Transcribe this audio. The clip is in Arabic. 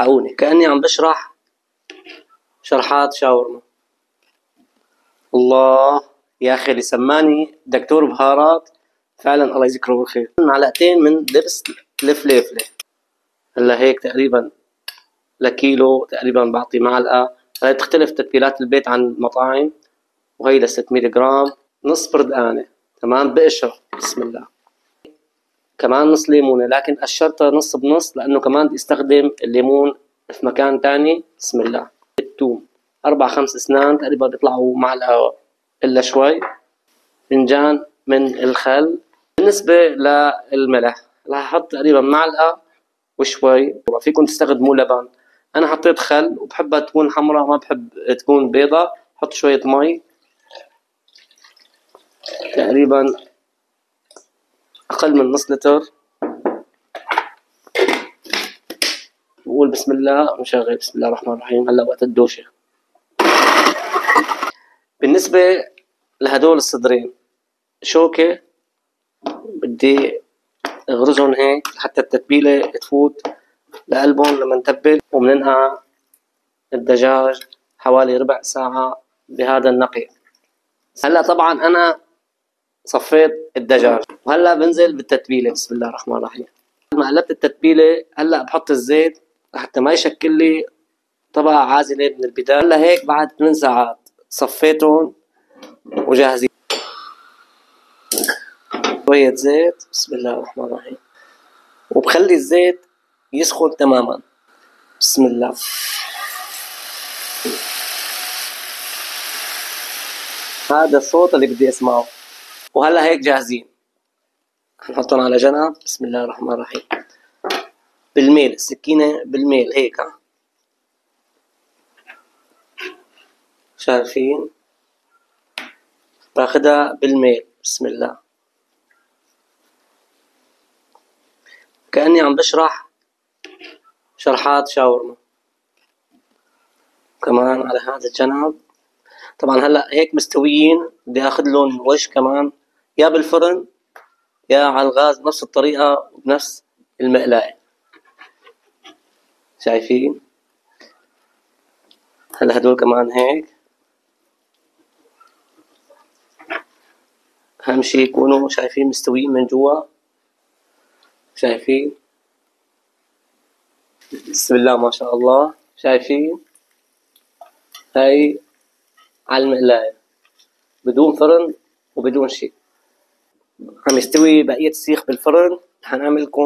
الحقوني، كأني عم بشرح شرحات شاورما. الله يا أخي اللي سماني دكتور بهارات فعلا الله يذكره بالخير. معلقتين من دبس الفليفلة، هلا هيك تقريبا لكيلو تقريبا بعطي معلقة. هاي تختلف تتبيلات البيت عن المطاعم، وهي ل 600 جرام. نص بردقانة تمام بقشرة، بسم الله. كمان نص ليمونة، لكن قشرتها نص بنص لأنه كمان بدي استخدم الليمون في مكان تاني. بسم الله. الثوم 4-5 أسنان تقريبا بيطلعوا معلقة إلا شوي. فنجان من الخل. بالنسبة للملح راح أحط تقريبا معلقة وشوي. فيكم تستخدموا لبن، أنا حطيت خل وبحبها تكون حمراء، ما بحب تكون بيضة. حط شوية مي تقريبا أقل من نص لتر. بقول بسم الله ونشغل. بسم الله الرحمن الرحيم. هلا وقت الدوشة. بالنسبة لهدول الصدرين، شوكة بدي اغرزهم هيك حتى التتبيلة تفوت لقلبهم لما نتبل، وبننقع الدجاج حوالي ربع ساعة بهذا النقع. هلا طبعا أنا صفيت الدجاج وهلا بنزل بالتتبيلة. بسم الله الرحمن الرحيم. لما قلبت التتبيلة هلا بحط الزيت حتى ما يشكل لي طبقة عازلة من البداية. هلا هيك بعد 8 ساعات صفيتهم وجاهزين. شوية زيت. بسم الله الرحمن الرحيم. وبخلي الزيت يسخن تماما. بسم الله. هذا الصوت اللي بدي اسمعه. وهلا هيك جاهزين، هنحطهم على جنب. بسم الله الرحمن الرحيم. بالميل، السكينة بالميل هيك، شايفين؟ باخدها بالميل. بسم الله. كأني عم بشرح شرحات شاورما. كمان على هذا الجنب. طبعا هلا هيك مستويين، بدي اخذ لهم وش كمان، يا بالفرن يا على الغاز بنفس الطريقة وبنفس المقلاية. شايفين؟ هلا هدول كمان هيك. أهم شي يكونوا شايفين مستويين من جوا. شايفين؟ بسم الله ما شاء الله. شايفين؟ هاي على المقلاية بدون فرن وبدون شي. عم يستوي بقية السيخ بالفرن. حنعملكم